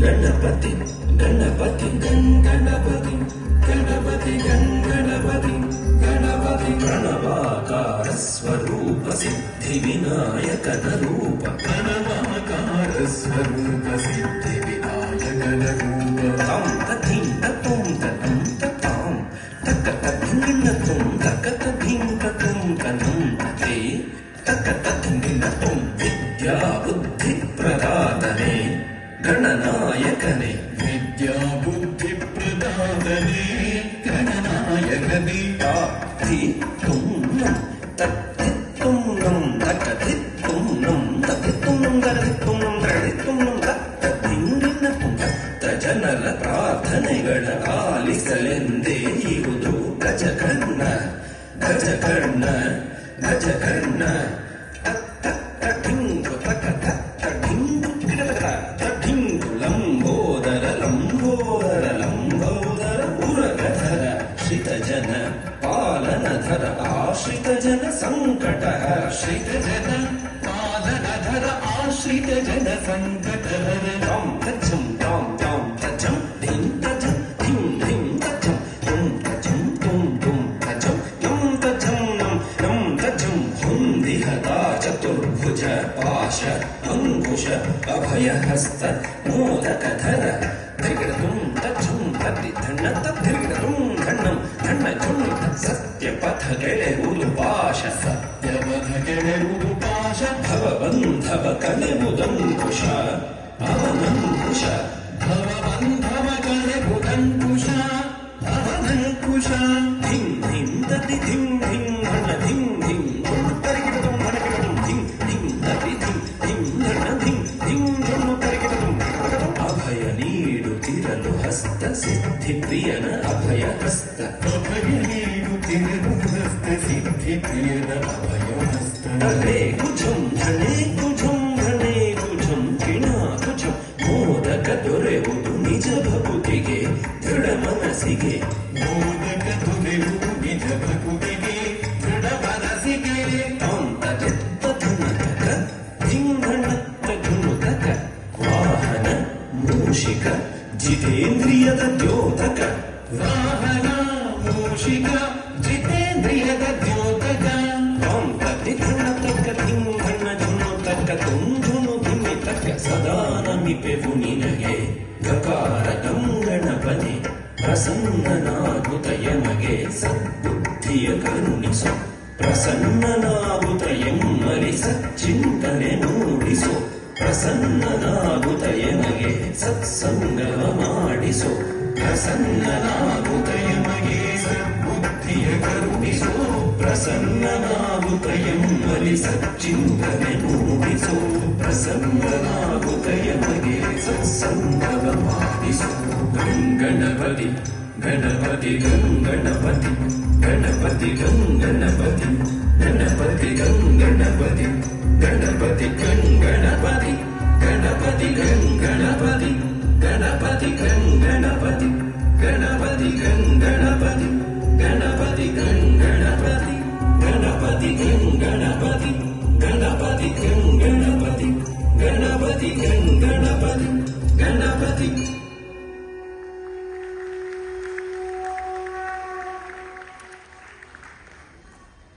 ಗಣಪತಿ ಗಣಪತಿ ಗಣಪತಿ ಗಣಪತಿ ಗಣಪತಿ ಗಣಪತಿ ಪ್ರಣವಾಕಾರ ಸ್ವರೂಪ ಸಿದ್ಧಿ ವಿನಾಯಕನ ರೂಪ ಪ್ರಣವಾಕಾರ ಸ್ವರೂಪ ಸಿದ್ಧಿ ವಿನಾಯಕನ ರೂಪ ತಂ ತಥಿಂ ತಂ ತಂ ತಂ ತಕ ತಥಿಂ ತಂ ತಕ ತಥಿಂ ತಂ ತಂ ತೇ ತಕ ತಥಿಂ ತಂ ವಿದ್ಯಾ ಬುದ್ಧಿ ಪ್ರದಾತನೇ ಗಣನಾಯಕನೇ ವಿದ್ಯಾ ಬುದ್ಧಿ ಪ್ರದಾತನೇ ಗಣನಾಯಕನೇ ತಿ ತುಂ ನಂ ತತ್ತಿ ತುಂ ನಂ ತಕತಿ ತುಂ ನಂ ತತ್ತಿ ತುಂ ನಂ ಗರತಿ ತುಂ ನಂ ಗರತಿ ತುಂ ನಂ ತತ್ತಿಂಗಿನ ಭಕ್ತ ಜನರ ಪ್ರಾರ್ಥನೆಗಳ ಆಲಿಸಲೆಂದೇ ಇರುವುದು ಗಜಕರ್ಣ ಗಜಕರ್ಣ ಗಜಕರ್ಣ ಶ್ರಿತಜನ ಪಾಲನಧರ ಆಶ್ರಿತ ಜನ ಸಂಕಟ ಶ್ರಿತ ಜನ ಪಾಲನಧರ ಆಶ್ರಿತ ಜನ ಸಂಕಟ ಟಾಂ ತಜಂ ಟಾಂ ಟಾಂ ತಜಂ ಧಿಂ ತಜಂ ಧಿಂ ಧಿಂ ತಜಂ ತುಂ ತಜಂ ತುಂ ತುಂ ತಜಂ ಯಂ ತಜಂ ನಂ ನಂ ತಜಂ ಹುಂದಿಹತ ಚತುರ್ಭುಜ ಪಾಶ ಅಂಕುಶ ಅಭಯಹಸ್ತ ಮೋದಕಧರ ಧಿಗಡಂ ತಜಂ ತದ್ದಿ ಧಣ್ಣ ತದ್ದಿರ್ಗಡಂ ಧಣ್ಣಂ ಧಣ್ಣ ಝುಣ್ಣು ಸತ್ಯಪಥಗೆಳೆರುವುದು ಪಾಶ ಸತ್ಯಪಥಗೆಳೆರುವುದು ಪಾಶ ಭವಬಂಧವ ಕಳೆಬುದಂಕುಶ ಭವನಂಕುಶ ಭವಬಂಧವ ಕಳೆಬುದಂಕುಶ ಭವನಂಕುಶ ಧಿಂ ಧಿಂ ತದ್ದಿ ಧಿಂ ಧಿಂ ಧಣ್ಣ ಧಿಂ ಧಿಂ ಝುಣ್ಣು ತರಿಗಿಡದಂ ಧಣಗಿಡದಂ ಧಿಂ ಧಿಂ ತದ್ದಿ ಧಿಂ ಧಿಂ ಧಣ್ಣ ಧಿಂ ಧಿಂ ಝುಣ್ಣು ತರಿಗಿಡದಂ ಅಭಯ ನೀಡುತ್ತಿರಲು ಹಸ್ತ ಸಿದ್ಧಿ ಪ್ರಿಯನ ಅಭಯ ಹಸ್ತ ಅಭಯ ನೀಡುತ್ತಿರಲು ಹಸ್ತ ಸಿದ್ಧಿ ಪ್ರಿಯನ ಅಭಯ ಹಸ್ತ ಧಣೆ ಕುಜಂ ಧಣೆ ಕುಜಂ ಧಣೆ ಕುಜಂ ಕಿಣ ಕುಜಂ ಮೋದಕ ದೊರೆಯುವುದು ನಿಜ ಭಕುತಿಗೆ ದೃಢ ಮನಸ್ಸಿಗೆ ಮೋದಕ ದೊರೆಯುವುದು ನಿಜ ಭಕುತಿಗೆ ದೃಢ ಮನಸ್ಸಿಗೆ ತಾಂ ತಜತ್ತ ಧನತಕ ಧಿಂ ಧಣತ್ತ ಧುನುತಕ ವಾಹನ ಮೂಷಿಕ ಜಿತೇಂದ್ರಿಯದ ದ್ಯೋತಕ ವಾಹನ ಮೂಷಿಕ ಜಿತೇಂದ್ರಿಯದ ದ್ಯೋತಕ ತಾಂ ತದ್ದಿ ಧಣ್ಣ ತಕ್ಕ ಧಿಂ ಧಣ್ಣ ಧುನು ತಕ್ಕ ತುಂ ಧುನು ಧಿಮಿ ತಕ್ಕ ಸದಾ ನಮಿಪೆವು ನಿನಗೆ ಗಕಾರ ಗಂಗಣಪನೆ ಪ್ರಸನ್ನನಾಗುತ್ತ ಯಮಗೆ ಸದ್ಬುದ್ಧಿಯ ಕರುಣಿಸು ಪ್ರಸನ್ನನಾಗುತ್ತ ಎಮ್ಮಲಿ ಸಚ್ಚಿಂತನೆ ಮೂಡಿಸು ಪ್ರಸನ್ನನಾಗುತ್ತ ಯಮಗೆ ಸತ್ಸಂಗವ ಮಾಡಿಸು ಪ್ರಸನ್ನನಾಗುತ್ತ ಯಮಗೆ ಸದ್ಬುದ್ಧಿಯ ಕರುಣಿಸು ಪ್ರಸನ್ನನಾಗುತ್ತ ಎಮ್ಮಲಿ ಸಚ್ಚಿಂತನೆ ಮೂಡಿಸು ಪ್ರಸನ್ನನಾಗುತ್ತ ಯಮಗೆ ಸತ್ಸಂಗವ ಮಾಡಿಸು ಗಂಗಣಪತಿ ಗಣಪತಿ ಗಂಗಣಪತಿ ಗಣಪತಿ ಗಂಗಣಪತಿ ಗಣಪತಿ ಗಂಗಣಪತಿ ಗಣಪತಿ ಗಂಗಣಪತಿ ಗಣಪತಿ ಗಂಗಣಪತಿ ಗಣಪತಿ ಗಂಗಣಪತಿ ಗಣಪತಿ ಗಂಗಣಪತಿ ಗಣಪತಿ ಗಂಗಣಪತಿ ಗಣಪತಿ ಗಂಗಣಪತಿ ಗಣಪತಿ ಗಂಗಣಪತಿ ಗಣಪತಿ ಗಂಗಣಪತಿ ಗಣಪತಿ